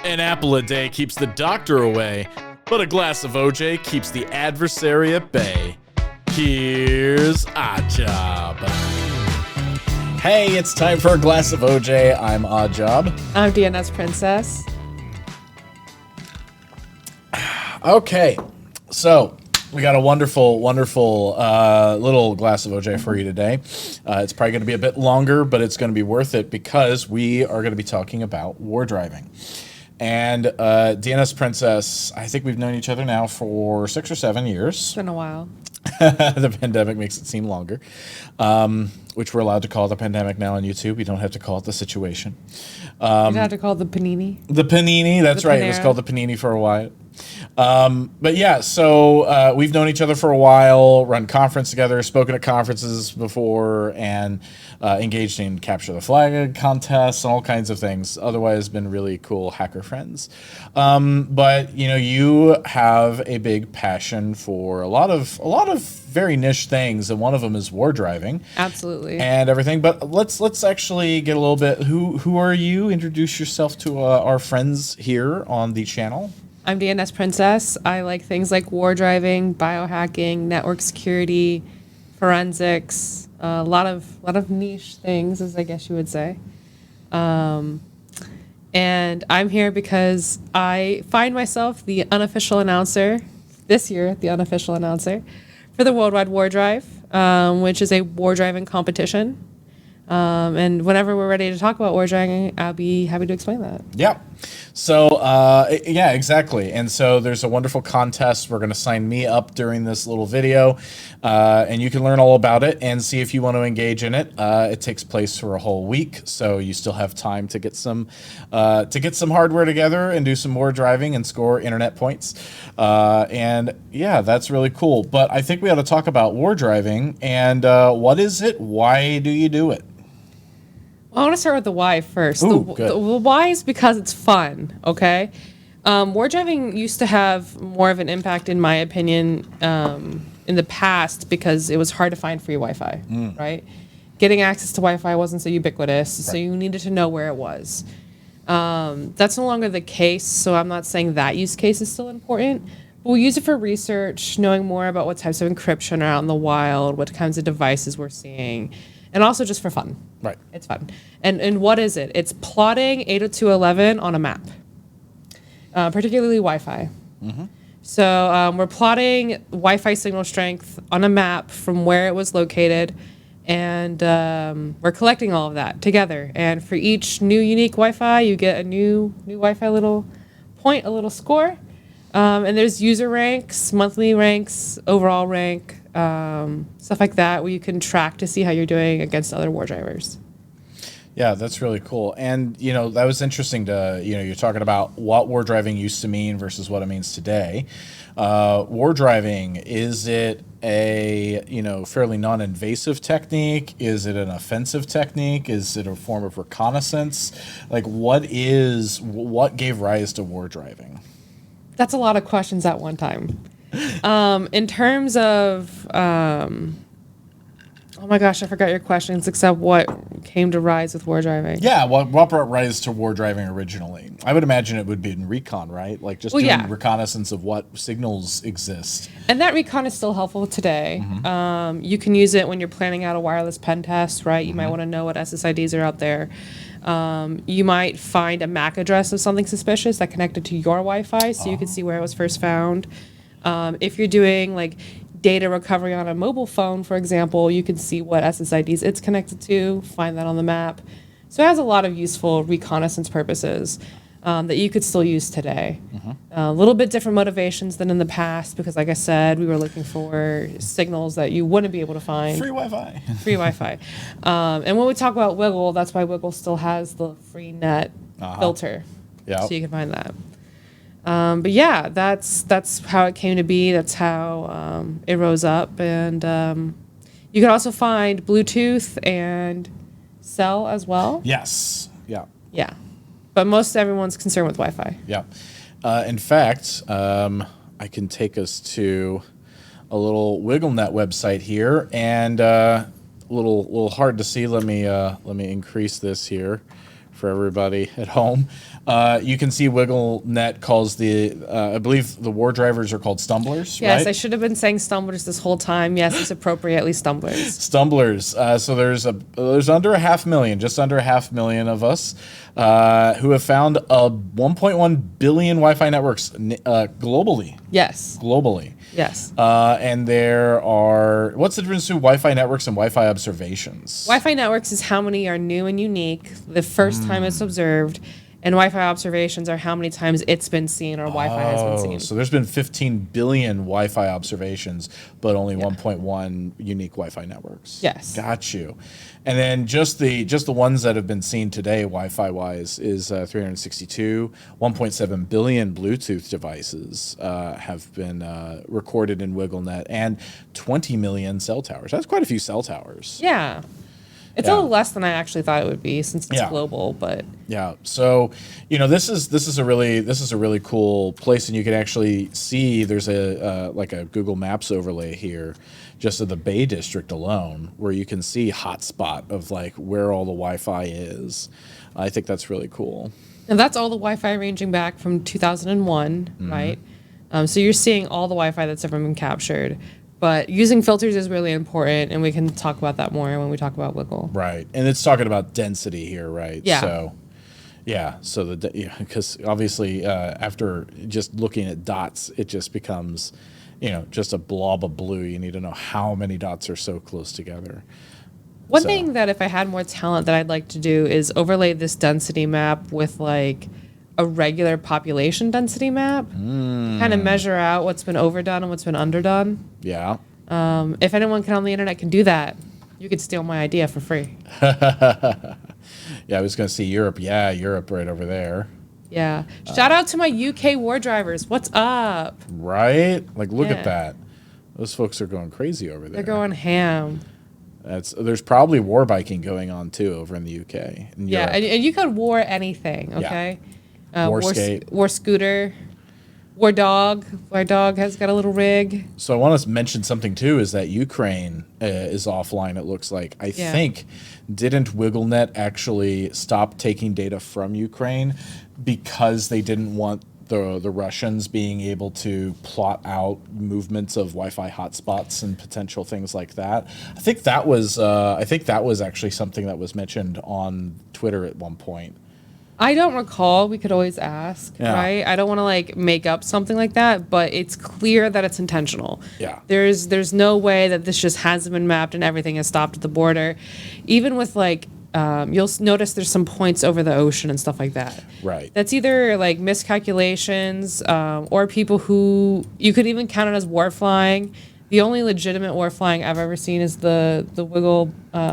An apple a day keeps the doctor away, but a glass of OJ keeps the adversary at bay. Here's Oddjob. Hey, it's time for a glass of OJ. I'm Oddjob. I'm DNSPrincess. Okay, so we got a wonderful little glass of OJ for you today. It's probably going to be a bit longer, but it's going to be worth it because we are going to be talking about Wardriving. And DNSPrincess, I think we've known each other now for 6 or 7 years. It's been a while. The pandemic makes it seem longer, which we're allowed to call the pandemic now on YouTube. You don't have to call it the situation. You don't have to call it the panini. The panini, that's right. It was called the panini for a while. But yeah, so we've known each other for a while, run conference together, spoken at conferences before, and engaged in capture the flag contests and all kinds of things. Otherwise, been really cool hacker friends. But you know, you have a big passion for a lot of very niche things, and one of them is Wardriving. Absolutely. And everything. But let's actually get a little bit. Who are you? Introduce yourself to our friends here on the channel. I'm DNSPrincess. I like things like Wardriving, biohacking, network security, forensics, a lot of niche things, as I guess you would say. And I'm here because I find myself the unofficial announcer, this year, the unofficial announcer, for the Worldwide WarDrive, which is a Wardriving competition. And whenever we're ready to talk about Wardriving, I'll be happy to explain that. Yeah. So, yeah, exactly. And so there's a wonderful contest. We're going to sign me up during this little video, and you can learn all about it and see if you want to engage in it. It takes place for a whole week, so you still have time to get some hardware together and do some more driving and score internet points. And yeah, that's really cool. But I think we ought to talk about Wardriving and what is it? Why do you do it? I want to start with the why first. Ooh, the why is because it's fun, okay? Wardriving used to have more of an impact, in my opinion, in the past because it was hard to find free Wi-Fi, right? Getting access to Wi-Fi wasn't so ubiquitous, so you needed to know where it was. That's no longer the case, so I'm not saying that use case is still important. But we use it for research, knowing more about what types of encryption are out in the wild, what kinds of devices we're seeing, and also just for fun. Right. It's fun. And what is it? It's plotting 802.11 on a map, particularly Wi-Fi. Mm-hmm. So we're plotting Wi-Fi signal strength on a map from where it was located, and we're collecting all of that together. And for each new unique Wi-Fi, you get a new Wi-Fi little point, a little score. And there's user ranks, monthly ranks, overall rank, stuff like that, where you can track to see how you're doing against other Wardrivers. Yeah, that's really cool. And, you know, that was interesting to, you know, you're talking about what Wardriving used to mean versus what it means today. Wardriving, is it a, you know, fairly non-invasive technique? Is it an offensive technique? Is it a form of reconnaissance? Like, what gave rise to Wardriving? That's a lot of questions at one time. In terms of, oh my gosh, I forgot your questions, except what came to rise with Wardriving. Yeah, what brought rise to Wardriving originally? I would imagine it would be in recon, right? Like just doing reconnaissance of what signals exist. And that recon is still helpful today. Mm-hmm. You can use it when you're planning out a wireless pen test, right? You might want to know what SSIDs are out there. You might find a MAC address of something suspicious that connected to your Wi-Fi, so you can see where it was first found. If you're doing like data recovery on a mobile phone, for example, you can see what SSIDs it's connected to, find that on the map. So it has a lot of useful reconnaissance purposes that you could still use today. A little bit different motivations than in the past because, like I said, we were looking for signals that you wouldn't be able to find. Free Wi-Fi. Free Wi-Fi. And when we talk about Wiggle, that's why Wiggle still has the free net filter. Yeah. So you can find that. But yeah, that's how it came to be. That's how it rose up. And you can also find Bluetooth and cell as well. Yes. Yeah. Yeah. But most everyone's concerned with Wi-Fi. Yeah. In fact, I can take us to a little WiggleNet website here, and a little hard to see. Let me increase this here for everybody at home. You can see WiggleNet calls I believe the WarDrivers are called stumblers, Yes, right? I should have been saying stumblers this whole time. Yes, it's appropriately stumblers. Stumblers. So there's under 500,000, just under 500,000 of us who have found 1.1 billion Wi-Fi networks globally. Yes. Globally. Yes. And there are, what's the difference between Wi-Fi networks and Wi-Fi observations? Wi-Fi networks is how many are new and unique the first time it's observed, and Wi-Fi observations are how many times it's been seen or Wi-Fi has been seen. So there's been 15 billion Wi-Fi observations, but only 1.1 unique Wi-Fi networks. Yes. Got you. And then just the ones that have been seen today Wi-Fi wise is 362. 1.7 billion Bluetooth devices have been recorded in WiggleNet, and 20 million cell towers. That's quite a few cell towers. Yeah. It's a little less than I actually thought it would be since it's global, but yeah. So, this is a really cool place, and you can actually see there's like a Google Maps overlay here, just of the Bay District alone, where you can see hotspot of like where all the Wi-Fi is. I think that's really cool. and that's all the Wi-Fi ranging back from 2001, right? So you're seeing all the Wi-Fi that's ever been captured. But using filters is really important, and we can talk about that more when we talk about Wiggle. Right, and it's talking about density here, right? Yeah. So, so because obviously after just looking at dots, it just becomes, just a blob of blue. You need to know how many dots are so close together. One thing that if I had more talent that I'd like to do is overlay this density map with like a regular population density map, kind of measure out what's been overdone and what's been underdone. Yeah. If anyone on the internet can do that, you could steal my idea for free. Yeah, I was going to see Europe. Yeah, Europe right over there. Yeah. Shout out to my UK WarDrivers. What's up? Right? Like, look at Yeah. that. Those folks are going crazy over there. They're going ham. There's probably war biking going on too over in the UK. In Yeah, Europe. and you could war anything, okay? War skate. War scooter, war dog. War dog has got a little rig. So I want to mention something too, is that Ukraine is offline, it looks like. I think, didn't WiggleNet actually stop taking data from Ukraine because they didn't want the Russians being able to plot out movements of Wi-Fi hotspots and potential things like that? I think that was actually something that was mentioned on Twitter at one point. I don't recall. We could always ask, right? I don't want to like make up something like that, but it's clear that it's intentional. Yeah. There's no way that this just hasn't been mapped and everything has stopped at the border. Even with like, you'll notice there's some points over the ocean and stuff like that. Right. That's either like miscalculations or people who you could even count it as war flying. The only legitimate war flying I've ever seen is the Wiggle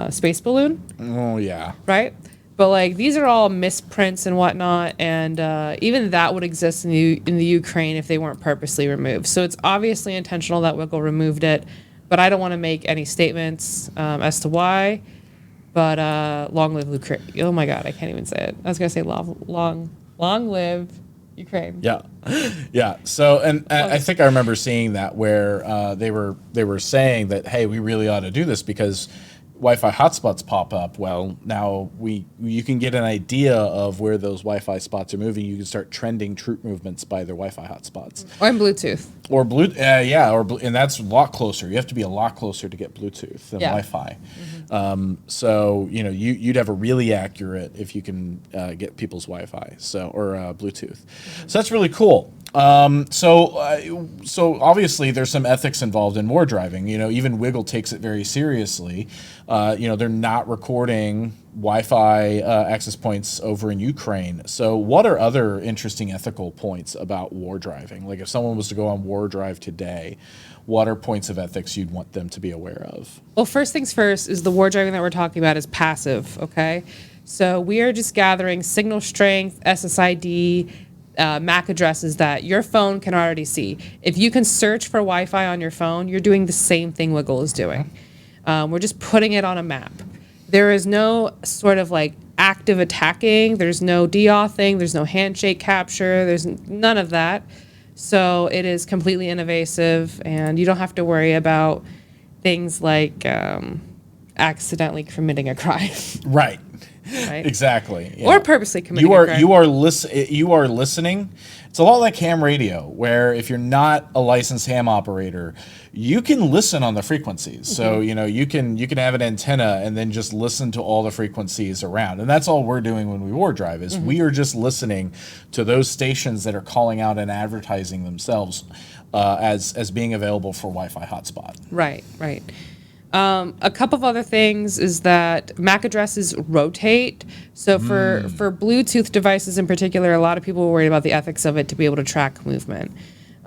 space balloon. Oh, yeah. Right? But like these are all misprints and whatnot, and even that would exist in the Ukraine if they weren't purposely removed. So it's obviously intentional that Wiggle removed it, but I don't want to make any statements as to why. But long live Ukraine! Oh my God, I can't even say it. I was gonna say long live Ukraine. Yeah, yeah. So, and I think I remember seeing that where they were saying that, hey, we really ought to do this because Wi-Fi hotspots pop up. Well, now you can get an idea of where those Wi-Fi spots are moving. You can start trending troop movements by their Wi-Fi hotspots. Or in Bluetooth. Or and that's a lot closer. You have to be a lot closer to get Bluetooth than Wi-Fi. So you'd have a really accurate if you can get people's Wi-Fi, or Bluetooth. So that's really cool. So obviously there's some ethics involved in Wardriving. Even Wiggle takes it very seriously. They're not recording Wi-Fi access points over in Ukraine. So what are other interesting ethical points about Wardriving? Like if someone was to go on WarDrive today, what are points of ethics you'd want them to be aware of? Well, first things first is the Wardriving that we're talking about is passive, okay? So we are just gathering signal strength, SSID, MAC addresses that your phone can already see. If you can search for Wi-Fi on your phone, you're doing the same thing Wiggle is doing. We're just putting it on a map. There is no sort of like active attacking. There's no de-authing. There's no handshake capture. There's none of that. So it is completely invasive, and you don't have to worry about things like accidentally committing a crime. Right. right? Exactly. Yeah. Or purposely committing a crime. You are listening. It's a lot like ham radio, where if you're not a licensed ham operator, you can listen on the frequencies. So you can have an antenna and then just listen to all the frequencies around, and that's all we're doing when we WarDrive is we are just listening to those stations that are calling out and advertising themselves as being available for Wi-Fi hotspot. Right. A couple of other things is that MAC addresses rotate. So for Bluetooth devices in particular, a lot of people are worried about the ethics of it to be able to track movement.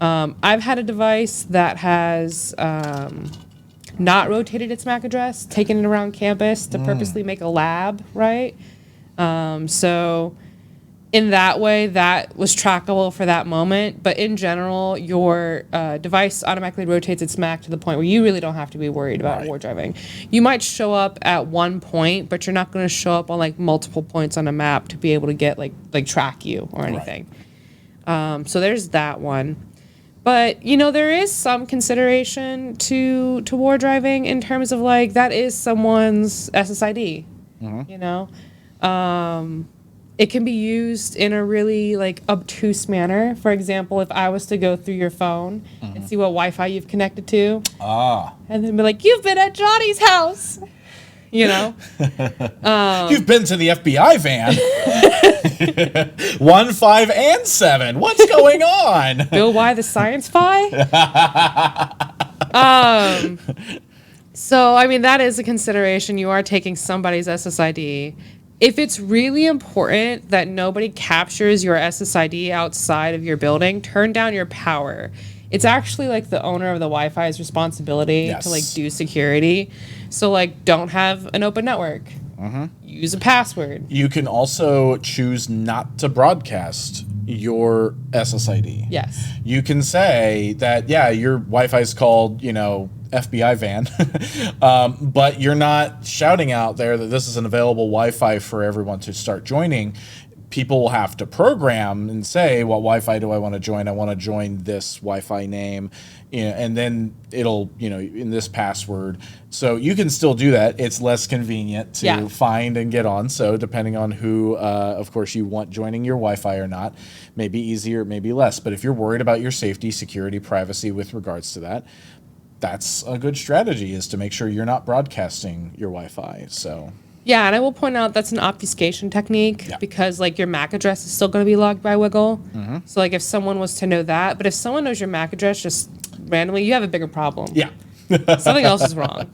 I've had a device that has not rotated its MAC address, taken it around campus to purposely make a lab, right? So in that way, that was trackable for that moment. But in general, your device automatically rotates its MAC to the point where you really don't have to be worried about WarDriving. You might show up at one point, but you're not going to show up on like multiple points on a map to be able to get like track you or anything. So there's that one. But, there is some consideration to WarDriving in terms of like that is someone's SSID, It can be used in a really like obtuse manner. For example, if I was to go through your phone and see what Wi-Fi you've connected to, and then be like, "You've been at Johnny's house," You've been to the FBI van. 1, 5, and 7. What's going on? Bill, why the science fi? So I mean that is a consideration. You are taking somebody's SSID. If it's really important that nobody captures your SSID outside of your building, turn down your power. It's actually like the owner of the Wi-Fi's responsibility to like do security. So like don't have an open network. Use a password. You can also choose not to broadcast your SSID. Yes. You can say that, your Wi-Fi is called, FBI van, but you're not shouting out there that this is an available Wi-Fi for everyone to start joining. People will have to program and say, what Wi-Fi do I want to join? I want to join this Wi-Fi name, and then it'll, in this password. So you can still do that. It's less convenient to find and get on. So depending on who, of course, you want joining your Wi-Fi or not, maybe easier, maybe less. But if you're worried about your safety, security, privacy with regards to that, that's a good strategy, is to make sure you're not broadcasting your Wi-Fi. So. Yeah, and I will point out that's an obfuscation technique because like your MAC address is still going to be logged by Wiggle. So like if someone was to know that, but if someone knows your MAC address just randomly, you have a bigger problem. Yeah. Something else is wrong.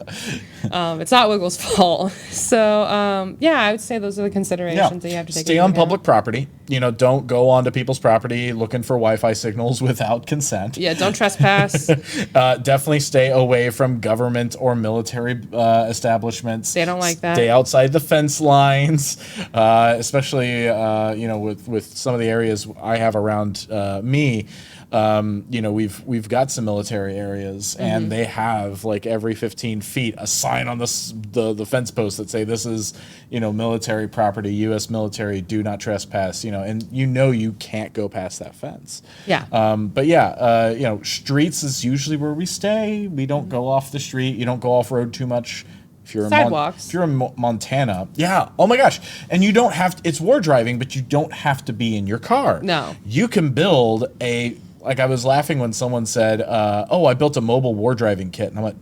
It's not Wiggle's fault. So I would say those are the considerations that you have to take. Stay on public property. Don't go onto people's property looking for Wi-Fi signals without consent. Yeah, don't trespass. Definitely stay away from government or military establishments. They don't like that. Stay outside the fence lines, especially with some of the areas I have around me. We've got some military areas, and they have like every 15 feet a sign on the fence post that say this is military property, U.S. military, do not trespass. And you can't go past that fence. Yeah. Streets is usually where we stay. We don't go off the street. You don't go off road too much. If you're sidewalks. If you're in Montana, oh my gosh, and you don't have to, it's WarDriving, but you don't have to be in your car. No. You can build like I was laughing when someone said, I built a mobile WarDriving kit. And I'm like,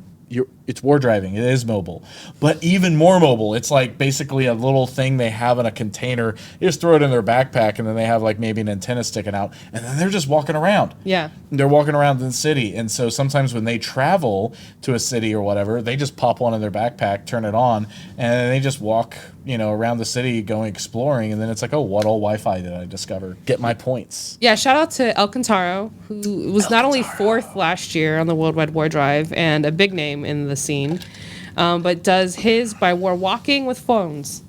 it's WarDriving. It is mobile. But even more mobile. It's like basically a little thing they have in a container. You just throw it in their backpack, and then they have like maybe an antenna sticking out. And then they're just walking around. Yeah. They're walking around the city. And so sometimes when they travel to a city or whatever, they just pop one in their backpack, turn it on, and they just walk around the city going exploring. And then it's like, what all Wi-Fi did I discover? Get my points. Yeah, shout out to El Cantaro, who was not only 4th last year on the Worldwide WarDrive and a big name in the scene, but does his by walking with phones.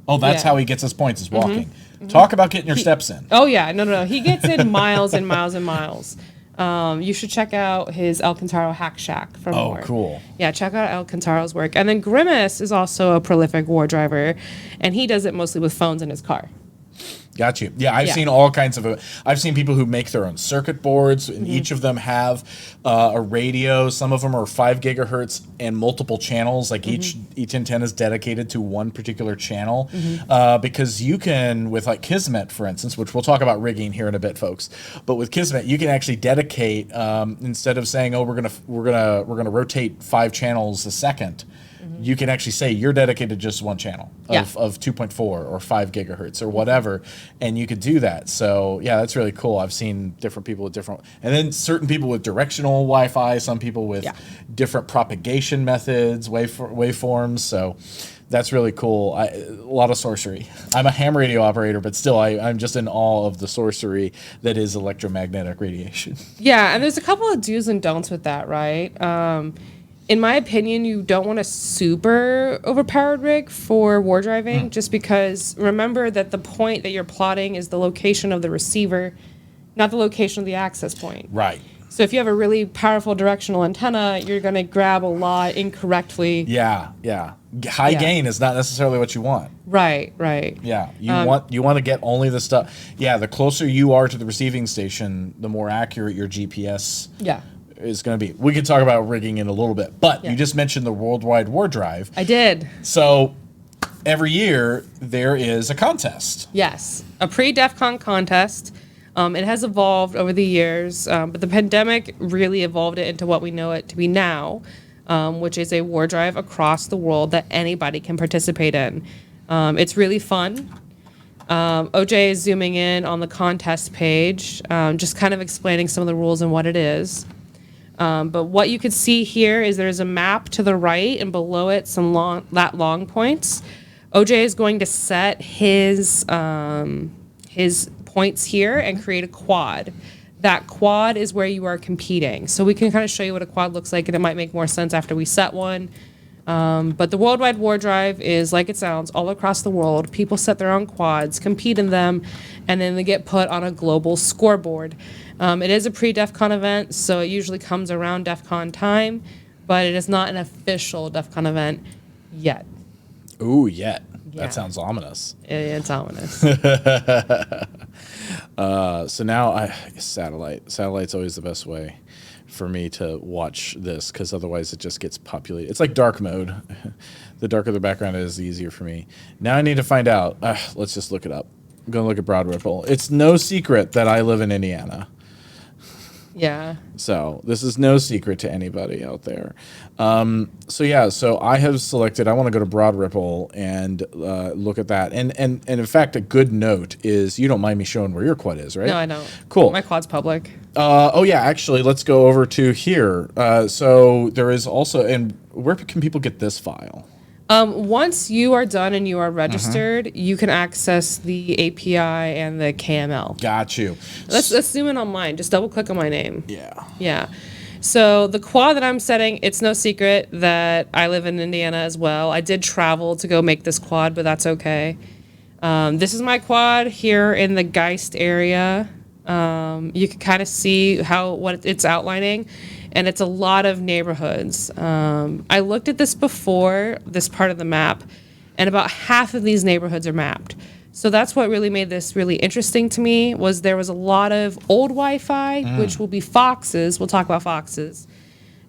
Oh, that's how he gets his points, is walking. Talk about getting your steps in. Oh, yeah. No. He gets in miles and miles and miles. You should check out his El Cantaro Hack Shack for more. Oh, cool. Yeah, check out El Cantaro's work. And then Grimace is also a prolific WarDriver, and he does it mostly with phones in his car. Got you. Yeah, I've Yeah. seen all kinds of. I've seen people who make their own circuit boards, and each of them have a radio. Some of them are 5 gigahertz and multiple channels. Like each antenna is dedicated to one particular channel, because you can, with like Kismet, for instance, which we'll talk about rigging here in a bit, folks. But with Kismet, you can actually dedicate, instead of saying, "Oh, we're gonna rotate 5 channels a second." You can actually say you're dedicated to just one channel of 2.4 or 5 gigahertz or whatever, and you could do that. So yeah, that's really cool. I've seen different people with different, and then certain people with directional Wi-Fi, some people with different propagation methods, waveforms. So that's really cool. A lot of sorcery. I'm a ham radio operator, but still, I'm just in awe of the sorcery that is electromagnetic radiation. Yeah, and there's a couple of do's and don'ts with that, right? In my opinion, you don't want a super overpowered rig for Wardriving, just because remember that the point that you're plotting is the location of the receiver, not the location of the access point. Right. So if you have a really powerful directional antenna, you're going to grab a lot incorrectly. Yeah. High gain is not necessarily what you want. Right. Yeah, you want to get only the stuff. Yeah, the closer you are to the receiving station, the more accurate your GPS is going to be. We could talk about rigging in a little bit, but you just mentioned the worldwide WarDrive. I did. So every year there is a contest. Yes, a pre-DEF CON contest. It has evolved over the years, but the pandemic really evolved it into what we know it to be now, which is a WarDrive across the world that anybody can participate in. It's really fun. OJ is zooming in on the contest page, just kind of explaining some of the rules and what it is. But what you could see here is there's a map to the right, and below it some long points. OJ is going to set his points here and create a quad. That quad is where you are competing. So we can kind of show you what a quad looks like, and it might make more sense after we set one. But the worldwide WarDrive is like it sounds, all across the world. People set their own quads, compete in them, and then they get put on a global scoreboard. It is a pre-DEF CON event, so it usually comes around DEF CON time, but it is not an official DEF CON event yet. Ooh, yet. Yeah. That sounds ominous. It's ominous. So now satellite's always the best way for me to watch this, because otherwise it just gets populated. It's like dark mode. The darker the background is, the easier for me. Now I need to find out. Let's just look it up. I'm going to look at Broad Ripple. It's no secret that I live in Indiana. Yeah. So this is no secret to anybody out there. So I have selected, I want to go to Broad Ripple and look at that. And in fact, a good note is, you don't mind me showing where your quad is, right? No, I don't. Cool. My quad's public. Actually, let's go over to here. So there is also, and where can people get this file? Once you are done and you are registered, you can access the API and the KML. Got you. Let's zoom in on mine. Just double click on my name. Yeah. So the quad that I'm setting, it's no secret that I live in Indiana as well. I did travel to go make this quad, but that's okay. This is my quad here in the Geist area. You can kind of see what it's outlining, and it's a lot of neighborhoods. I looked at this before, this part of the map, and about half of these neighborhoods are mapped. So that's what really made this really interesting to me, was there was a lot of old Wi-Fi, which will be Foxes. We'll talk about Foxes.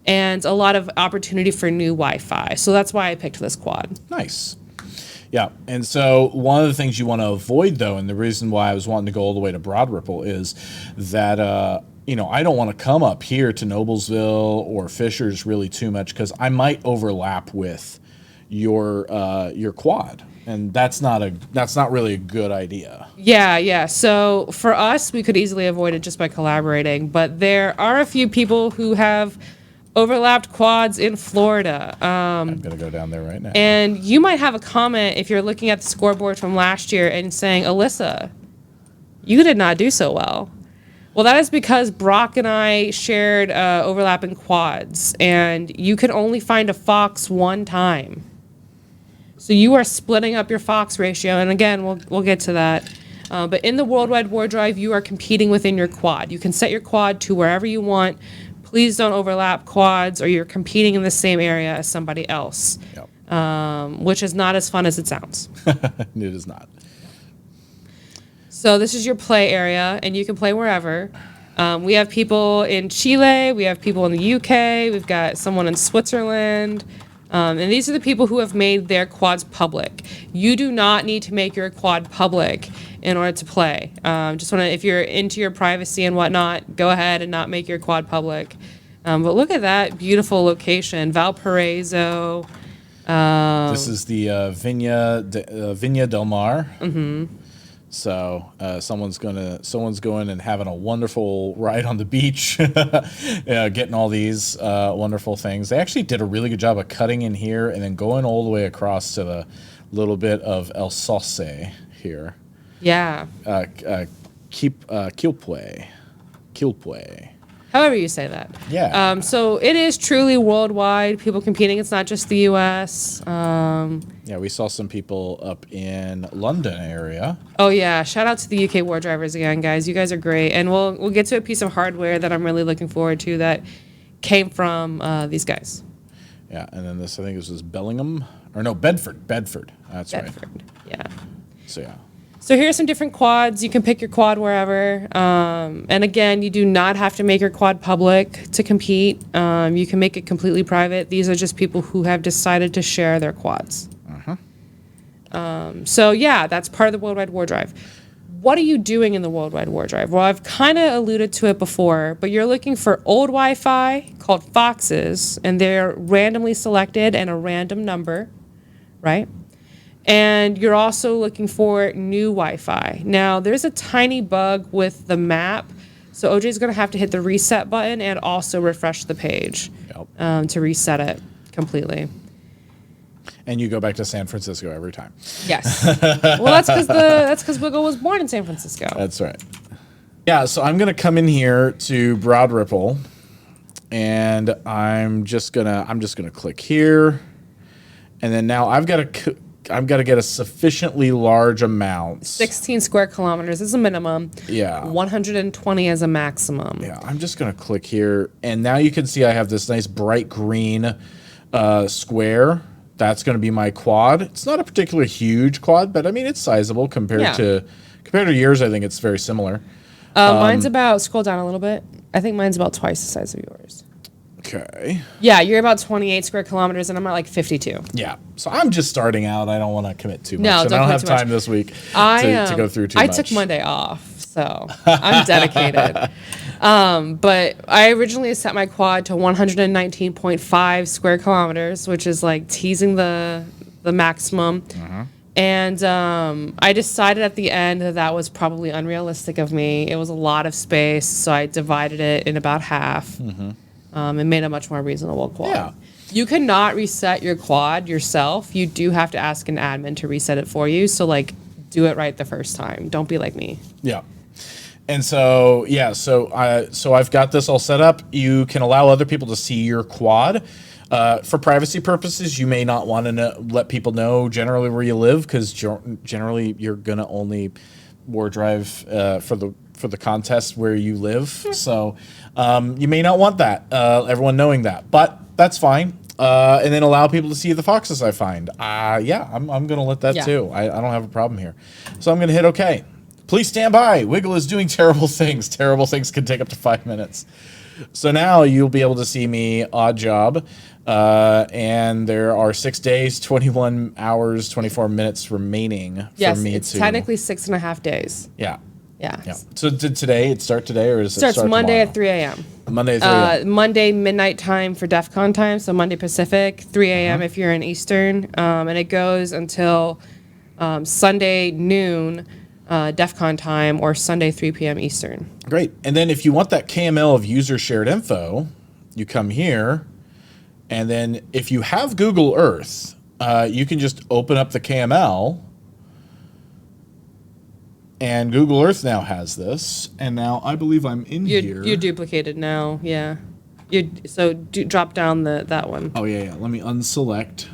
And a lot of opportunity for new Wi-Fi. So that's why I picked this quad. Nice. Yeah, and so one of the things you want to avoid, though, and the reason why I was wanting to go all the way to Broad Ripple is that, I don't want to come up here to Noblesville or Fishers really too much, because I might overlap with your quad, and that's not really a good idea. Yeah. So for us, we could easily avoid it just by collaborating, but there are a few people who have overlapped quads in Florida. I'm going to go down there right now. And you might have a comment if you're looking at the scoreboard from last year and saying, Alyssa, you did not do so well. Well, that is because Brock and I shared overlapping quads, and you can only find a Fox one time. So you are splitting up your Fox ratio, and again, we'll get to that. But in the worldwide WarDrive, you are competing within your quad. You can set your quad to wherever you want. Please don't overlap quads, or you're competing in the same area as somebody else, which is not as fun as it sounds. It is not. So this is your play area, and you can play wherever. We have people in Chile. We have people in the UK. We've got someone in Switzerland. And these are the people who have made their quads public. You do not need to make your quad public in order to play. Just want to, if you're into your privacy and whatnot, go ahead and not make your quad public. But look at that beautiful location, Valparaiso. This is the Viña del Mar. Mm-hmm. So someone's going and having a wonderful ride on the beach, getting all these wonderful things. They actually did a really good job of cutting in here and then going all the way across to the little bit of El Sauce here. Yeah. Quilpue. However you say that. Yeah. So it is truly worldwide, people competing. It's not just the U.S. Yeah, we saw some people up in London area. Oh, yeah. Shout out to the UK Wardrivers again, guys. You guys are great. And we'll get to a piece of hardware that I'm really looking forward to that came from these guys. Yeah, and then this, I think this was Bellingham. Or no, Bedford. That's right. Bedford, yeah. So, yeah. So here's some different quads. You can pick your quad wherever. And again, you do not have to make your quad public to compete. You can make it completely private. These are just people who have decided to share their quads. So yeah, that's part of the Worldwide WarDrive. What are you doing in the Worldwide WarDrive? Well, I've kind of alluded to it before, but you're looking for old Wi-Fi called Foxes, and they're randomly selected and a random number, right? And you're also looking for new Wi-Fi. Now, there's a tiny bug with the map, so OJ's going to have to hit the reset button and also refresh the page to reset it completely. And you go back to San Francisco every time. Yes. Well, that's because Wiggle was born in San Francisco. That's right. Yeah, so I'm going to come in here to Broad Ripple, and I'm just gonna click here, and then now I've got to get a sufficiently large amount. 16 square kilometers is a minimum. Yeah. 120 is a maximum. Yeah, I'm just going to click here. And now you can see I have this nice bright green square. That's going to be my quad. It's not a particularly huge quad, but I mean, it's sizable compared to yours. I think it's very similar. Mine's about, scroll down a little bit. I think mine's about twice the size of yours. Okay. Yeah, you're about 28 square kilometers, and I'm at like 52. Yeah. So I'm just starting out. I don't want to commit too much. No, and I don't have time this week to go through too much. I took Monday off, so I'm dedicated. But I originally set my quad to 119.5 square kilometers, which is like teasing the maximum. And I decided at the end that was probably unrealistic of me. It was a lot of space, so I divided it in about half. And made a much more reasonable quad. Yeah. You cannot reset your quad yourself. You do have to ask an admin to reset it for you. So, like, do it right the first time. Don't be like me. Yeah. And so, yeah, so I've got this all set up. You can allow other people to see your quad. For privacy purposes, you may not want to let people know generally where you live, because generally you're going to only WarDrive for the contest where you live. So you may not want that, everyone knowing that, but that's fine. And then allow people to see the foxes I find. Yeah, I'm going to let that too. I don't have a problem here. So I'm going to hit OK. Please stand by. Wiggle is doing terrible things. Terrible things can take up to 5 minutes. So now you'll be able to see me, odd job. And there are 6 days, 21 hours, 24 minutes remaining for me to... Yes, it's technically 6.5 days. Yeah. Yeah. So did it start today, or does it start Monday tomorrow? at 3 a.m. Monday at 3 a.m. Monday midnight time for DEF CON time, so Monday Pacific, 3 a.m. if you're in Eastern. And it goes until Sunday noon DEF CON time, or Sunday 3 p.m. Eastern. Great. And then if you want that KML of user shared info, you come here, and then if you have Google Earth, you can just open up the KML. And Google Earth now has this, and now I believe I'm in here. You're duplicated now, yeah. Drop down that one. Oh, yeah. Let me unselect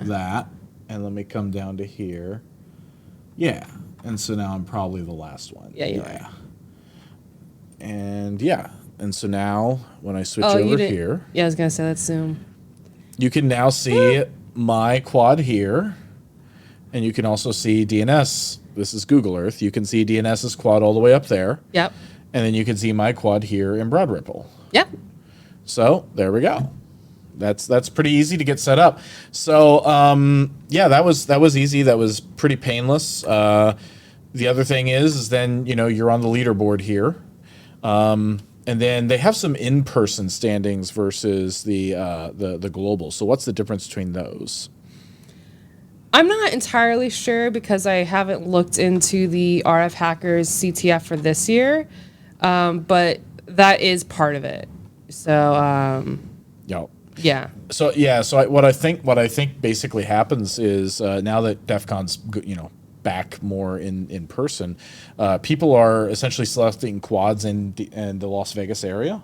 that, and let me come down to here. Yeah, and so now I'm probably the last one. Yeah, you are. And so now when I switch over here. Yeah, I was going to say, let's zoom. You can now see my quad here, and you can also see DNS this is Google Earth. You can see DNS's quad all the way up there. Yep. And then you can see my quad here in Broad Ripple. Yep. So there we go. That's pretty easy to get set up. So yeah, that was easy. That was pretty painless. The other thing is then you're on the leaderboard here, and then they have some in-person standings versus the global. So what's the difference between those? I'm not entirely sure because I haven't looked into the RF Hackers CTF for this year, but that is part of it. So yeah. So what I think basically happens is now that DEF CON's back more in person, people are essentially selecting quads in the Las Vegas area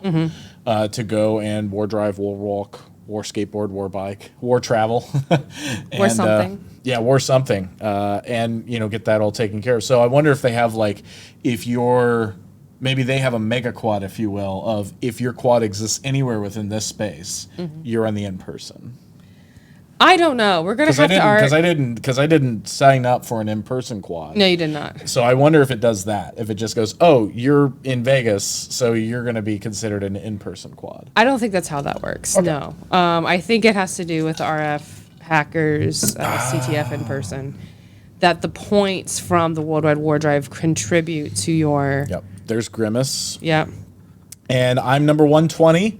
to go and WarDrive, WarWalk, War Skateboard, War Bike, War Travel, and, War something. War something, and get that all taken care of. So I wonder if they have maybe they have a mega quad, if you will, of if your quad exists anywhere within this space, you're on the in-person. I don't know. We're gonna have to because I didn't sign up for an in-person quad. No, you did not. So I wonder if it does that. If it just goes, oh, you're in Vegas, so you're going to be considered an in-person quad. I don't think that's how that works. Okay. No. I think it has to do with the RF Hackers CTF in person. That the points from the Worldwide WarDrive contribute to your. Yep. There's Grimace. Yep. And I'm number 120.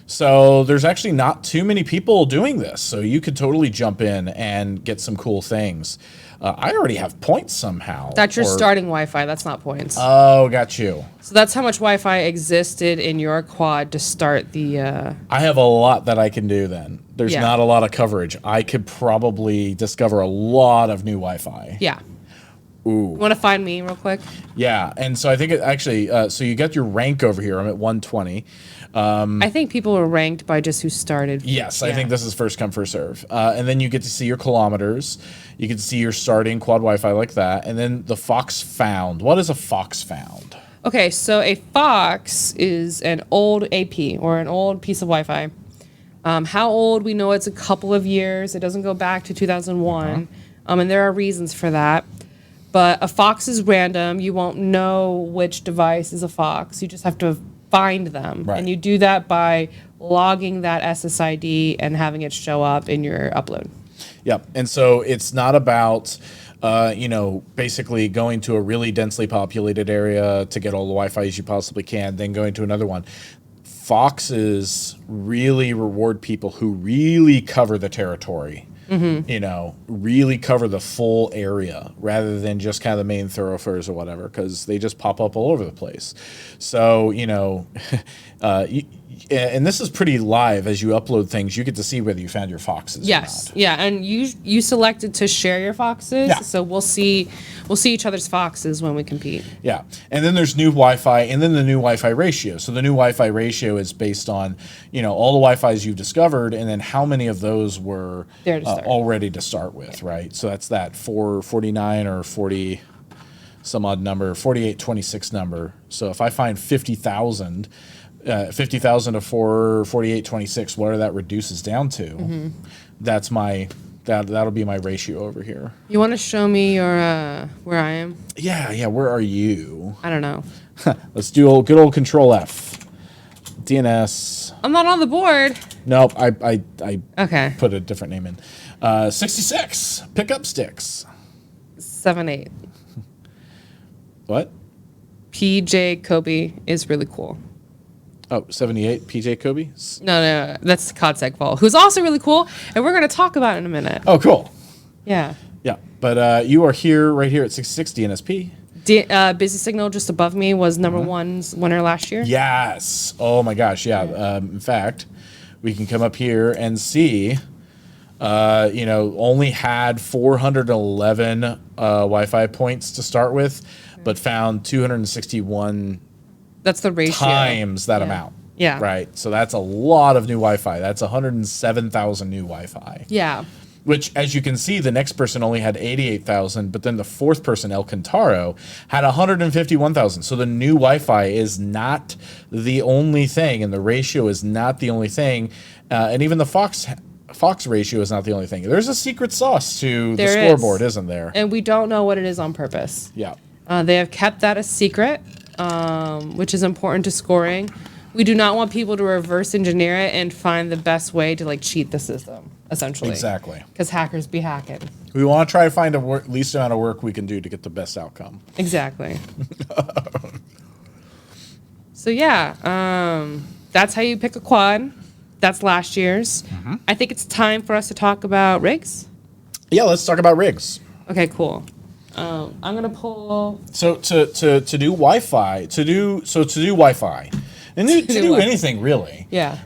So there's actually not too many people doing this. So you could totally jump in and get some cool things. I already have points somehow. That's your starting Wi-Fi. That's not points. Oh, got you. So that's how much Wi-Fi existed in your quad to start the... I have a lot that I can do then. There's not a lot of coverage. I could probably discover a lot of new Wi-Fi. Yeah. Ooh. You want to find me real quick? Yeah, and so I think it actually, so you got your rank over here. I'm at 120. I think people are ranked by just who started. Yes, I think this is first come, first serve. And then you get to see your kilometers. You can see your starting quad Wi-Fi like that. And then the Fox found. What is a Fox found? Okay, so a Fox is an old AP or an old piece of Wi-Fi. How old? We know it's a couple of years. It doesn't go back to 2001. And there are reasons for that. But a Fox is random. You won't know which device is a Fox. You just have to find them. Right. And you do that by logging that SSID and having it show up in your upload. Yep. And so it's not about, basically going to a really densely populated area to get all the Wi-Fi as you possibly can, then going to another one. Foxes really reward people who really cover the territory. Really cover the full area rather than just kind of the main thoroughfares or whatever, because they just pop up all over the place. So, and this is pretty live as you upload things. You get to see whether you found your Foxes. Yes. Yeah. And you selected to share your Foxes. Yeah. So we'll see each other's Foxes when we compete. Yeah. And then there's new Wi-Fi and then the new Wi-Fi ratio. So the new Wi-Fi ratio is based on, all the Wi-Fis you've discovered and then how many of those were already to start with, right? So that's that 449 or 40 some odd number, 4826 number. So if I find 50,000 to 4826, whatever that reduces down to, that's that'll be my ratio over here. You want to show me your where I am? Yeah. Where are you? I don't know. Let's do good old Control F. DNS. I'm not on the board. Nope. I put a different name in. 66 pickup sticks. 7-8. What? PJ Kobe is really cool. Oh, 78 PJ Kobe? No, that's Kodsec Vol, who's also really cool, and we're going to talk about it in a minute. Oh, cool. Yeah. Yeah, but you are right here at 66 DNSP. Busy Signal just above me was number one's winner last year. Yes. Oh my gosh, yeah. In fact, we can come up here and see, only had 411 Wi-Fi points to start with, but found 261 that's the ratio. Times that amount. Yeah. Right. So that's a lot of new Wi-Fi. That's 107,000 new Wi-Fi. Yeah. Which, as you can see, the next person only had 88,000, but then the fourth person, El Cantaro, had 151,000. So the new Wi-Fi is not the only thing, and the ratio is not the only thing. And even the Fox Fox ratio is not the only thing. There's a secret sauce to the There scoreboard, is. isn't there? And we don't know what it is on purpose. Yeah. They have kept that a secret, which is important to scoring. We do not want people to reverse engineer it and find the best way to like cheat the system, essentially. Exactly. Because hackers be hacking. We want to try to find the least amount of work we can do to get the best outcome. Exactly. So yeah, that's how you pick a quad. That's last year's. I think it's time for us to talk about rigs. Yeah, let's talk about rigs. Okay, cool. I'm gonna pull. So to do Wi-Fi, to do Wi-Fi, and to do anything really, Yeah.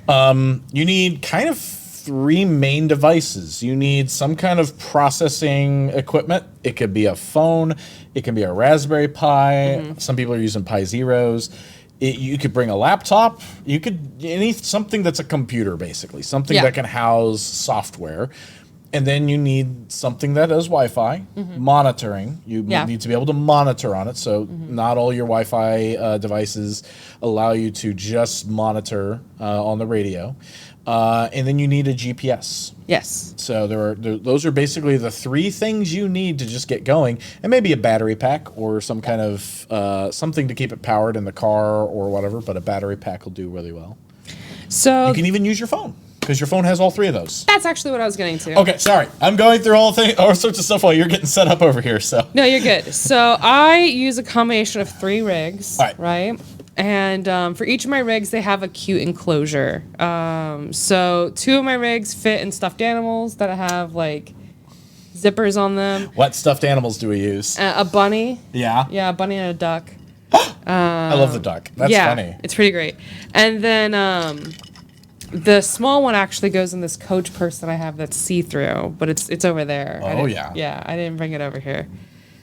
you need kind of 3 main devices. You need some kind of processing equipment. It could be a phone. It can be a Raspberry Pi. Some people are using Pi Zeros. You could bring a laptop. You could something that's a computer, basically, something that can house software. And then you need something that does Wi-Fi, monitoring. You need to be able to monitor on it. So not all your Wi-Fi devices allow you to just monitor on the radio. And then you need a GPS. Yes. So those are basically the 3 things you need to just get going, and maybe a battery pack or some kind of something to keep it powered in the car or whatever. But a battery pack will do really well. So You can even use your phone because your phone has all 3 of those. that's actually what I was getting to. Okay, sorry. I'm going through all sorts of stuff while you're getting set up over here. So No, you're good. So I use a combination of 3 rigs, All right. right? And for each of my rigs, they have a cute enclosure. So 2 of my rigs fit in stuffed animals that have like zippers on them. what stuffed animals do we use? A bunny. Yeah. Yeah, a bunny and a duck. I love the duck. That's funny. It's pretty great. And then the small one actually goes in this coach purse that I have that's see-through, but it's over there. Oh, yeah. Yeah, I didn't bring it over here.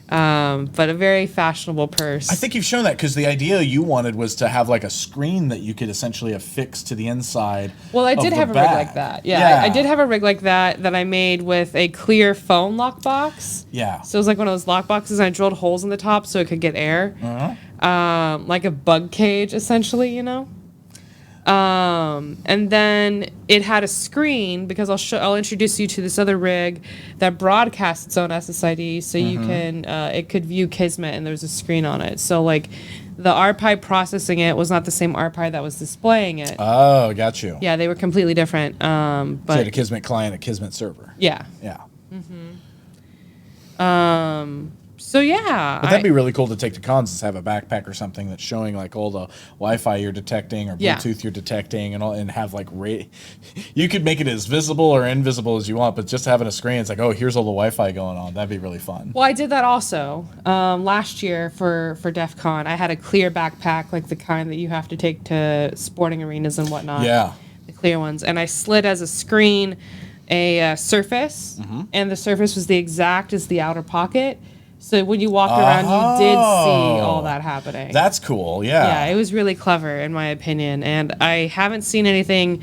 But a very fashionable purse. I think you've shown that because the idea you wanted was to have like a screen that you could essentially affix to the inside. Well, I did of have the a rig bag. like that. Yeah, I did have a rig like that I made with a clear phone lockbox. Yeah. So it was like one of those lockboxes, and I drilled holes in the top so it could get air. Like a bug cage, essentially, you know? And then it had a screen because I'll introduce you to this other rig that broadcasts its own SSID, so you can it could view Kismet, and there's a screen on it. So like the RPi processing it was not the same RPi that was displaying it. Oh, got you. Yeah, they were completely different. So you But had a Kismet client, a Kismet server. yeah. Yeah. So yeah, But that'd be really cool to take to cons is have a backpack or something that's showing like all the Wi-Fi you're detecting or Bluetooth you're detecting and have like you could make it as visible or invisible as you want, but just having a screen, it's like, oh, here's all the Wi-Fi going on. That'd be really fun. Well, I did that also last year for DEF CON. I had a clear backpack, like the kind that you have to take to sporting arenas and whatnot. Yeah. The clear ones. And I slid as a screen a Surface, and the Surface was the exact as the outer pocket. So when you walked around, you did see all that happening. That's cool, yeah. Yeah, it was really clever, in my opinion. And I haven't seen anything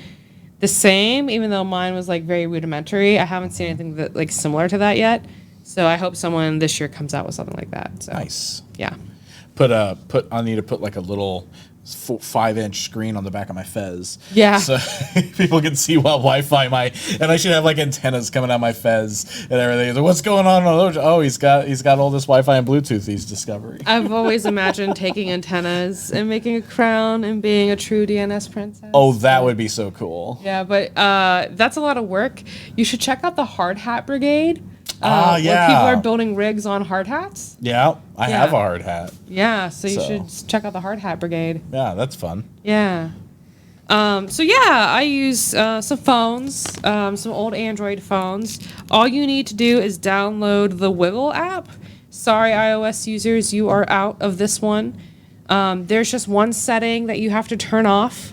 the same, even though mine was like very rudimentary. I haven't seen anything that like similar to that yet. So I hope someone this year comes out with something like that. So, Nice. yeah. I need to put like a little 5-inch screen on the back of my Fez. Yeah. So people can see what Wi-Fi and I should have like antennas coming out my Fez and everything. Like, what's going on? Oh, he's got all this Wi-Fi and Bluetooth he's discovering. I've always imagined taking antennas and making a crown and being a true DNS princess. Oh, that would be so cool. Yeah, but that's a lot of work. You should check out the Hard Hat Brigade. Yeah. Where people are building rigs on hard hats. Yeah, I have a hard hat. Yeah, so you should check out the Hard Hat Brigade. Yeah, that's fun. Yeah. So yeah, I use some phones, some old Android phones. All you need to do is download the Wiggle app. Sorry, iOS users, you are out of this one. There's just one setting that you have to turn off,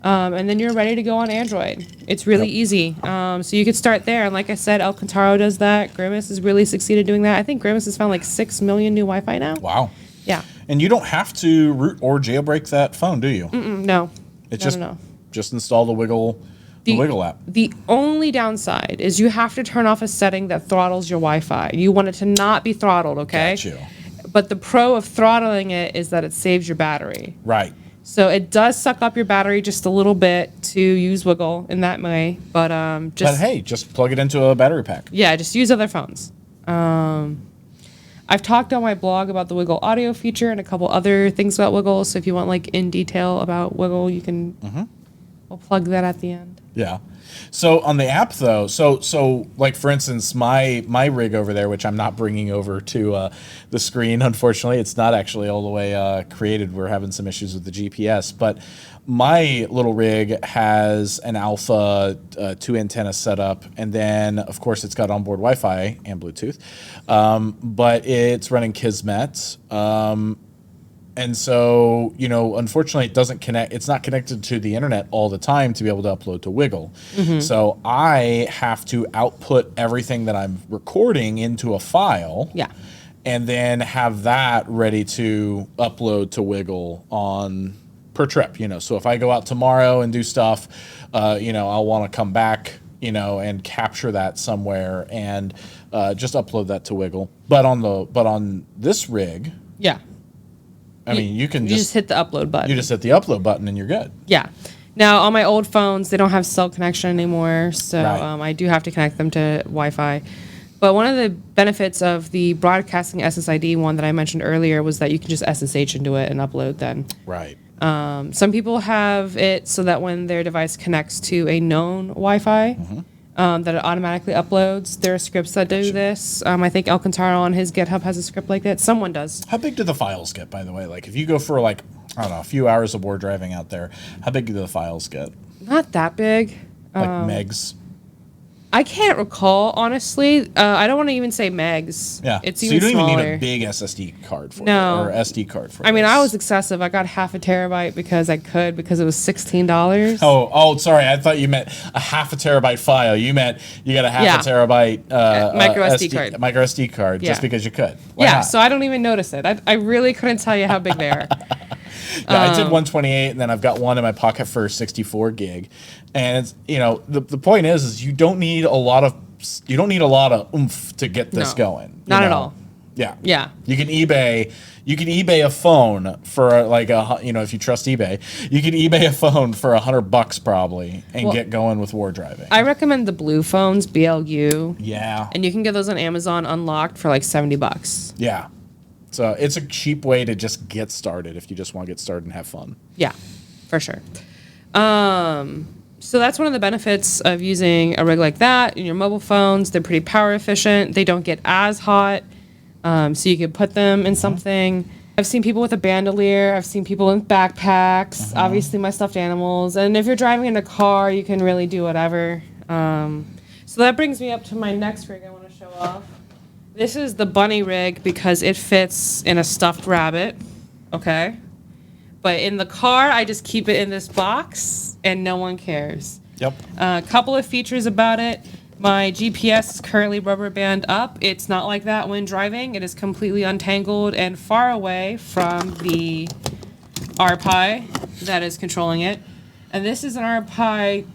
and then you're ready to go on Android. It's really easy. So you could start there. And like I said, El Cantaro does that. Grimace has really succeeded doing that. I think Grimace has found like 6 million new Wi-Fi now. Wow. Yeah. And you don't have to root or jailbreak that phone, do you? No. It's No. just install the Wiggle app. The only downside is you have to turn off a setting that throttles your Wi-Fi. You want it to not be throttled, okay? Got you. But the pro of throttling it is that it saves your battery. Right. So it does suck up your battery just a little bit to use Wiggle in that way, but But hey, just plug it into a battery pack. yeah, just use other phones. I've talked on my blog about the Wiggle audio feature and a couple other things about Wiggle. So if you want like in detail about Wiggle, you can. We'll plug that at the end. Yeah. So on the app though, so like for instance, my rig over there, which I'm not bringing over to the screen, unfortunately, it's not actually all the way created. We're having some issues with the GPS, but my little rig has an Alpha 2 antenna setup, and then of course it's got onboard Wi-Fi and Bluetooth, but it's running Kismet. And so, you know, unfortunately, it doesn't connect. It's not connected to the internet all the time to be able to upload to Wiggle. So I have to output everything that I'm recording into a file. Yeah. And then have that ready to upload to Wiggle on per trip. You know, so if I go out tomorrow and do stuff, you know, I'll want to come back, you know, and capture that somewhere and just upload that to Wiggle. But on this rig, Yeah. I mean, you can just hit the upload button. You just hit the upload button and you're good. Yeah. Now, on my old phones, they don't have cell connection anymore, so Right. I do have to connect them to Wi-Fi. But one of the benefits of the broadcasting SSID one that I mentioned earlier was that you can just SSH into it and upload then. Right. Some people have it so that when their device connects to a known Wi-Fi, that it automatically uploads. There are scripts that do this. I think Alcantara on his GitHub has a script like that. Someone does. How big do the files get, by the way? Like, if you go for, like, I don't know, a few hours of WarDriving out there, how big do the files get? Not that big. Like megs? I can't recall, honestly. I don't want to even say megs. Yeah. It's so even you don't smaller. even need a big SSD card for No. it, or SD card for it. I mean, I was excessive. I got half a terabyte because it was $16. Oh, sorry. I thought you meant a half a terabyte file. You meant you got a half a terabyte micro SD card. Micro SD card just Yeah. because you could. Why Yeah, not? so I don't even notice it. I really couldn't tell you how big they are. Yeah, I did 128, and then I've got one in my pocket for 64 gig. And it's, you know, the point is you don't need a lot of oomph to get this No, going. not you at know? all. Yeah. Yeah. You can eBay a phone for like if you trust eBay, you can eBay a phone for $100 probably and get going with Wardriving. I recommend the blue phones, BLU. Yeah. And you can get those on Amazon unlocked for like $70. Yeah. So it's a cheap way to just get started if you just want to get started and have fun. Yeah, for sure. So that's one of the benefits of using a rig like that in your mobile phones. They're pretty power efficient. They don't get as hot, so you can put them in something. I've seen people with a bandolier. I've seen people in backpacks. Obviously, my stuffed animals. And if you're driving in a car, you can really do whatever. So that brings me up to my next rig I want to show off. This is the bunny rig because it fits in a stuffed rabbit. Okay. But in the car, I just keep it in this box, and no one cares. Yep. A couple of features about it. My GPS is currently rubber band up. It's not like that when driving. It is completely untangled and far away from the RPi that is controlling it. And this is an RPi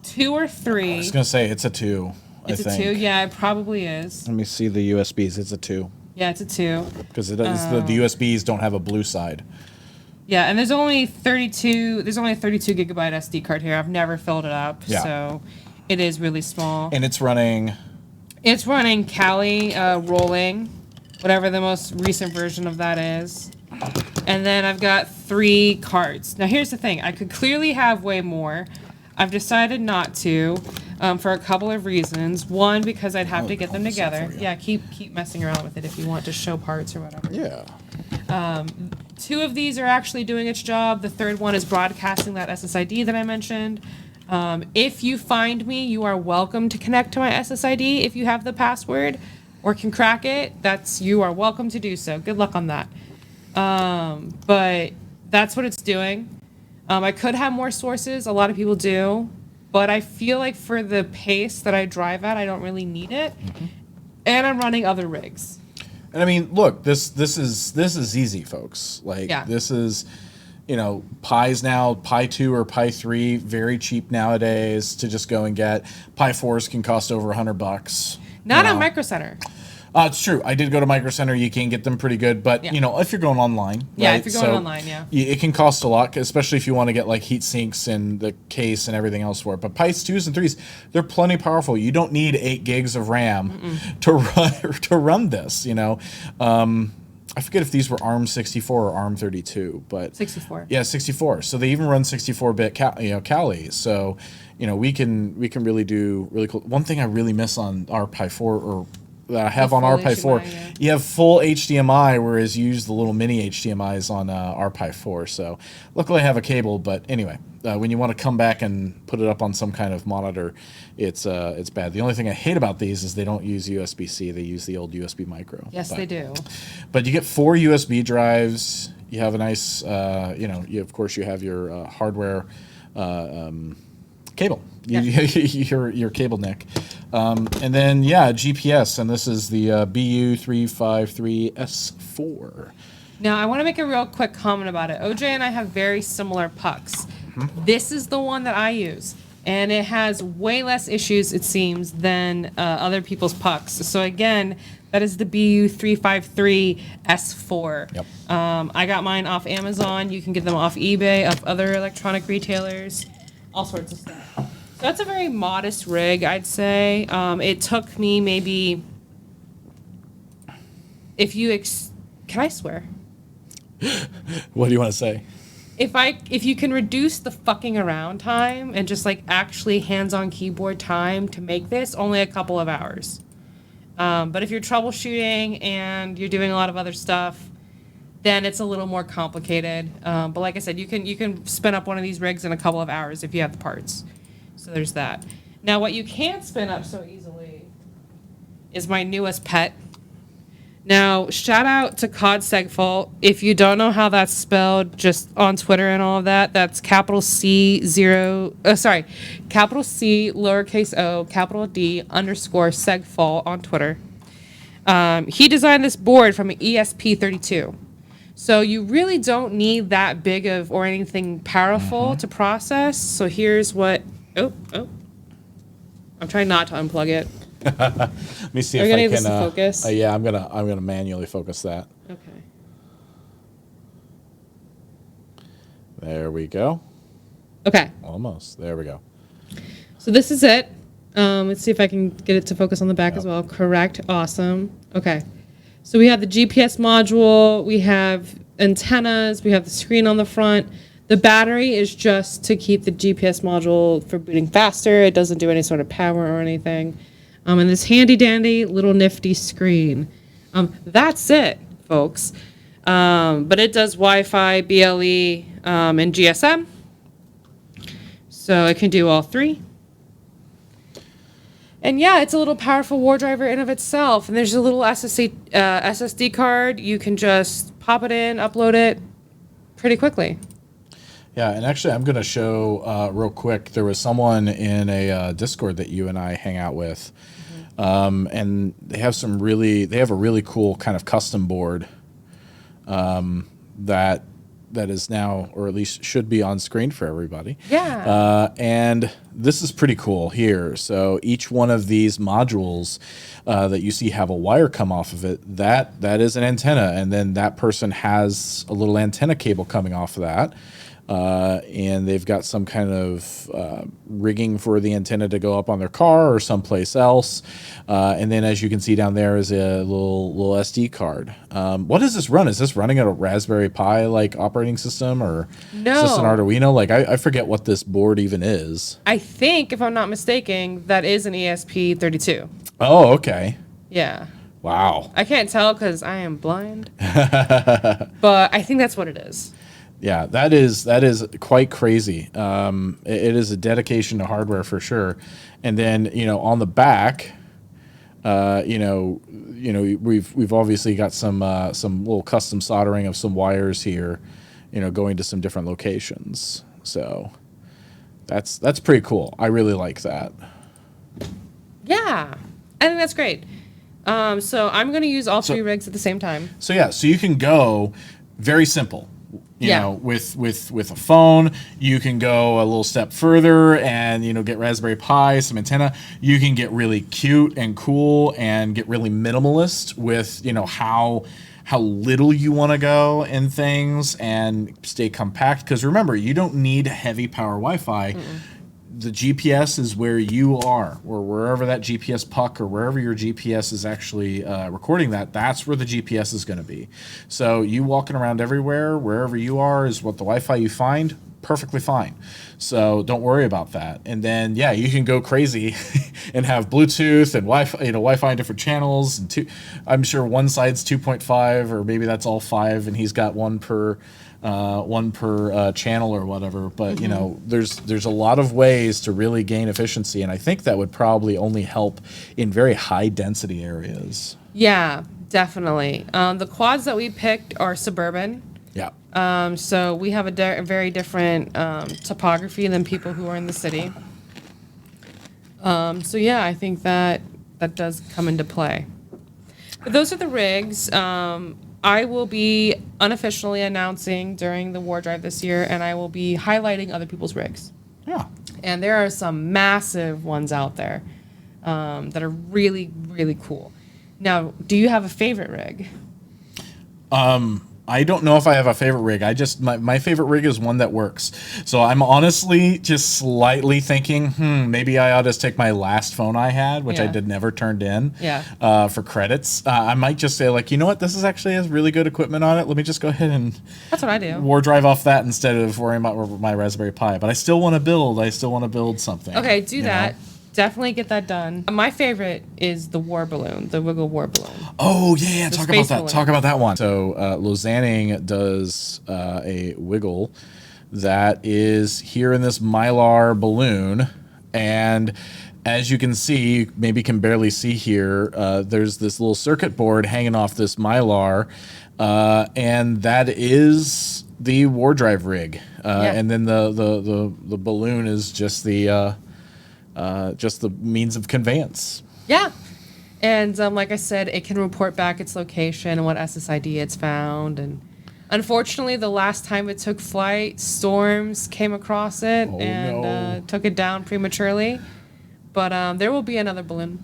2 or 3. I was going to say it's a 2, It's I a think. 2? Yeah, it probably is. Let me see the USBs. It's a 2. Yeah, it's a 2. Because the USBs don't have a blue side. Yeah, and there's only a 32 gigabyte SD card here. I've never filled it up, so it is really small. And it's running Kali rolling, whatever the most recent version of that is. And then I've got 3 cards. Now here's the thing, I could clearly have way more. I've decided not to, for a couple of reasons. One, because I'd have to get them together. Yeah, keep messing around with it if you want to show parts or whatever. Yeah. 2 of these are actually doing its job. The third one is broadcasting that SSID that I mentioned. If you find me, you are welcome to connect to my SSID if you have the password or can crack it. You are welcome to do so. Good luck on that. But that's what it's doing. I could have more sources. A lot of people do. But I feel like for the pace that I drive at, I don't really need it. And I'm running other rigs. And I mean, look, this is easy, folks. Like this is, Pi's now, Pi 2 or Pi 3, very cheap nowadays to just go and get. Pi 4s can cost over $100. Not on Micro Center. It's true. I did go to Micro Center. You can get them pretty good, but Yeah. you know, if you're going online, Yeah, right? if you're going online, yeah. It can cost a lot, especially if you want to get like heat sinks and the case and everything else for it. But Pipes 2s and 3s, they're plenty powerful. You don't need 8 gigs of RAM to run this. You know, I forget if these were ARM64 or ARM32, but 64. Yeah, 64. So they even run 64-bit Kali. So, you know, we can really do really cool. One thing I really miss on our Pi 4 or that I have on our Pi 4, yeah. you have full HDMI, whereas you use the little mini HDMIs on our Pi 4. So luckily I have a cable, but anyway, when you want to come back and put it up on some kind of monitor, it's bad. The only thing I hate about these is they don't use USB-C. They use the old USB micro. Yes, they do. But you get 4 USB drives. You have a nice, of course you have your hardware cable. Yeah. your cable neck. And then, GPS, and this is the BU353S4. Now, I want to make a real quick comment about it. OJ and I have very similar pucks. This is the one that I use, and it has way less issues, it seems, than other people's pucks. So again, that is the BU353S4. Yep. I got mine off Amazon. You can get them off eBay, off other electronic retailers, all sorts of stuff. So that's a very modest rig, I'd say. It took me maybe, can I swear? What do you want to say? If you can reduce the fucking around time and just like actually hands-on keyboard time to make this, only a couple of hours. But if you're troubleshooting and you're doing a lot of other stuff, then it's a little more complicated. But like I said, you can spin up one of these rigs in a couple of hours if you have the parts. So there's that. Now what you can't spin up so easily is my newest pet. Now, shout out to Cod Segfault. If you don't know how that's spelled, just on Twitter and all of that, that's capital C, lowercase o, capital D, _ Segfault on Twitter. He designed this board from an ESP32. So you really don't need that big of or anything powerful to process. So here's what, I'm trying not to unplug it. Let me see Are if you I gonna can. use this to focus? Yeah, I'm gonna manually focus that. Okay. There we go. Okay. Almost. There we go. So this is it. Let's see if I can get it to focus on the back as well. Correct. Awesome. Okay. So we have the GPS module. We have antennas. We have the screen on the front. The battery is just to keep the GPS module for booting faster. It doesn't do any sort of power or anything. And this handy dandy little nifty screen. That's it, folks. But it does Wi-Fi, BLE, and GSM. So it can do all 3. And yeah, it's a little powerful WarDriver in of itself. And there's a little SSD card. You can just pop it in, upload it pretty quickly. Yeah, and actually, I'm going to show real quick. There was someone in a Discord that you and I hang out with, and they have a really cool kind of custom board that is now, or at least should be on screen for everybody. Yeah. And this is pretty cool here. So each one of these modules that you see have a wire come off of it, that is an antenna, and then that person has a little antenna cable coming off of that. And they've got some kind of rigging for the antenna to go up on their car or someplace else. And then, as you can see down there, is a little SD card. What does this run? Is this running a Raspberry Pi like operating system, or No. is this an Arduino? Like I forget what this board even is. I think, if I'm not mistaken, that is an ESP32. Oh, okay. Yeah. Wow. I can't tell because I am blind. But I think that's what it is. Yeah, that is quite crazy. It is a dedication to hardware for sure. And then on the back, we've obviously got some little custom soldering of some wires here, going to some different locations. So that's pretty cool. I really like that. Yeah, I think that's great. So I'm going to use all 3 rigs at the same time. So yeah, so you can go very simple. You know, with a phone, you can go a little step further and, you know, get Raspberry Pi, some antenna. You can get really cute and cool and get really minimalist with, you know, how little you want to go in things and stay compact. Because remember, you don't need heavy power Wi-Fi. The GPS is where you are, or wherever that GPS puck or wherever your GPS is actually recording that's where the GPS is going to be. So you walking around everywhere, wherever you are is what the Wi-Fi you find, perfectly fine. So don't worry about that. And then, yeah, you can go crazy and have Bluetooth and Wi-Fi, you know, Wi-Fi in different channels. And I'm sure one side's 2.5, or maybe that's all 5, and he's got one per channel or whatever. But you know, there's a lot of ways to really gain efficiency, and I think that would probably only help in very high density areas. Yeah, definitely. The quads that we picked are suburban. Yeah. So we have a very different topography than people who are in the city. So yeah, I think that does come into play. But those are the rigs. I will be unofficially announcing during the WarDrive this year, and I will be highlighting other people's rigs. Yeah. And there are some massive ones out there that are really, really cool. Now, do you have a favorite rig? I don't know if I have a favorite rig. My favorite rig is one that works. So I'm honestly just slightly thinking, maybe I ought to take my last phone I had, which I never turned in, for credits. I might just say, like, you know what, this has really good equipment on it. Let me just go ahead and that's what I do. WarDrive off that instead of worrying about my Raspberry Pi. But I still want to build something. Okay, do that. Definitely get that done. My favorite is the war balloon, the Wiggle war balloon. Oh, yeah. Talk about that. Balloon. Talk about that one. So Lausanne does a Wiggle that is here in this Mylar balloon. And as you can see, maybe can barely see here, there's this little circuit board hanging off this Mylar. And that is the WarDrive rig. And then the balloon is just the means of conveyance. Yeah. And like I said, it can report back its location and what SSID it's found. And unfortunately, the last time it took flight, storms came across it took it down prematurely. But there will be another balloon.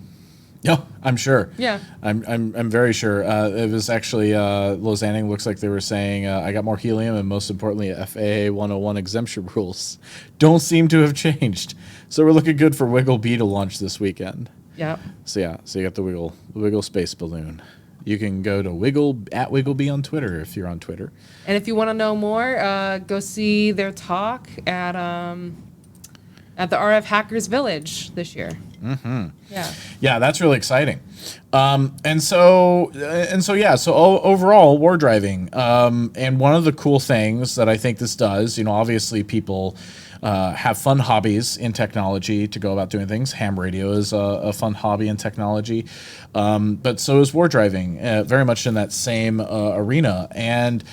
Yeah, I'm sure. Yeah. I'm very sure. It was actually Lausanne looks like they were saying I got more helium, and most importantly, FAA 101 exemption rules don't seem to have changed. So we're looking good for Wiggle B to launch this weekend. Yeah. So you got the Wiggle space balloon. You can go to @WiggleB on Twitter if you're on Twitter. And if you want to know more, go see their talk at the RF Hackers Village this year. Mm-hmm. Yeah. Yeah, that's really exciting. So overall, WarDriving. And one of the cool things that I think this does, you know, obviously people have fun hobbies in technology to go about doing things. Ham radio is a fun hobby in technology. But so is WarDriving, very much in that same arena. And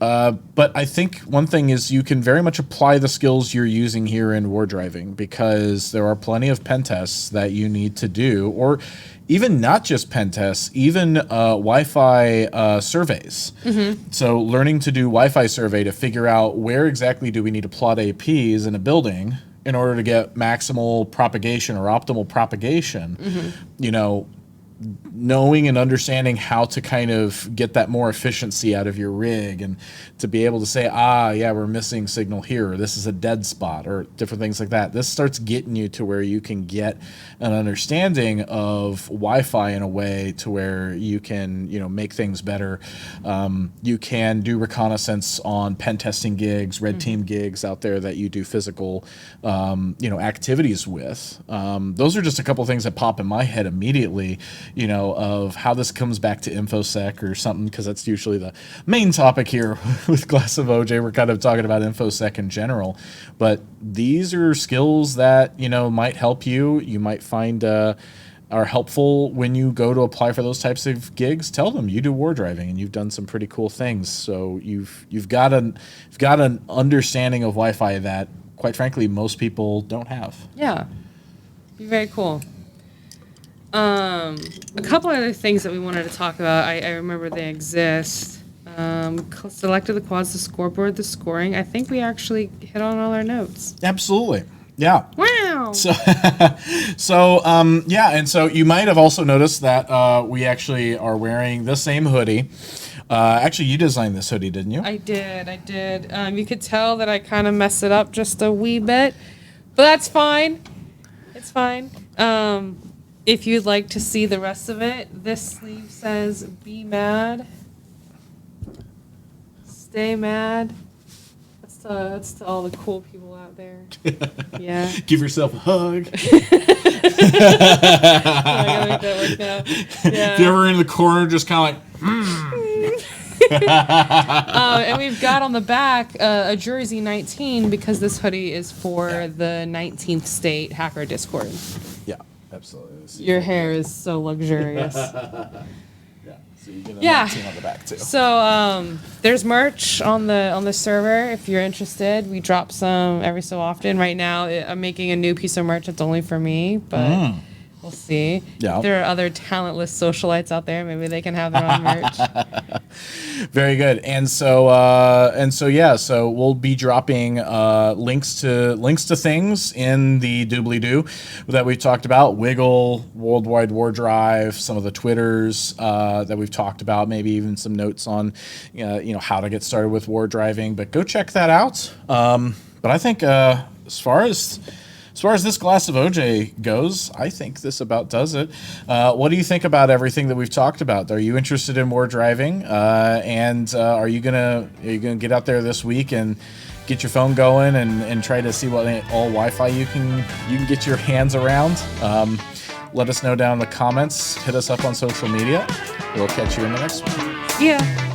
but I think one thing is you can very much apply the skills you're using here in WarDriving, because there are plenty of pen tests that you need to do, or even not just pen tests, even Wi-Fi surveys. Mm-hmm. So learning to do Wi-Fi survey to figure out where exactly do we need to plot APs in a building in order to get maximal propagation or optimal propagation, you know, knowing and understanding how to kind of get that more efficiency out of your rig, and to be able to say, yeah, we're missing signal here, or this is a dead spot, or different things like that. This starts getting you to where you can get an understanding of Wi-Fi in a way to where you can, you know, make things better. You can do reconnaissance on pen testing gigs, red team gigs out there that you do physical, you know, activities with. Those are just a couple things that pop in my head immediately, you know, of how this comes back to InfoSec or something, because that's usually the main topic here with Glass of OJ. We're kind of talking about InfoSec in general, but these are skills that, you know, might help you. You might find are helpful when you go to apply for those types of gigs. Tell them you do WarDriving and you've done some pretty cool things. So you've got an understanding of Wi-Fi that, quite frankly, most people don't have. Yeah, be very cool. A couple other things that we wanted to talk about. I remember they exist. Selected the quads, the scoreboard, the scoring. I think we actually hit on all our notes. Absolutely. Yeah. Wow. Yeah, and so you might have also noticed that we actually are wearing the same hoodie. Actually, you designed this hoodie, didn't you? I did. You could tell that I kind of messed it up just a wee bit, but that's fine. It's fine. If you'd like to see the rest of it, this sleeve says, "Be mad, stay mad." That's to all the cool people out there. Yeah. Give yourself a hug. I gotta make that work now. Yeah. If you're ever in the corner, just kind of like, And we've got on the back a Jersey 19 because this hoodie is for the 19th state hacker Discord. yeah, absolutely. Your hair is so luxurious. So you get a Yeah. 19 on the back too. So there's merch on the server if you're interested. We drop some every so often. Right now, I'm making a new piece of merch that's only for me, but we'll see. Yeah. If there are other talentless socialites out there, maybe they can have their own merch. Very good. And so yeah, so we'll be dropping links to things in the doobly-doo that we've talked about. Wiggle, Worldwide WarDrive, some of the Twitters that we've talked about, maybe even some notes on how to get started with Wardriving. But go check that out. But I think as far as this glass of OJ goes, I think this about does it. What do you think about everything that we've talked about? Are you interested in more driving? And are you gonna get out there this week and get your phone going and try to see what all Wi-Fi you can get your hands around? Let us know down in the comments. Hit us up on social media. We'll catch you in the next one. Yeah.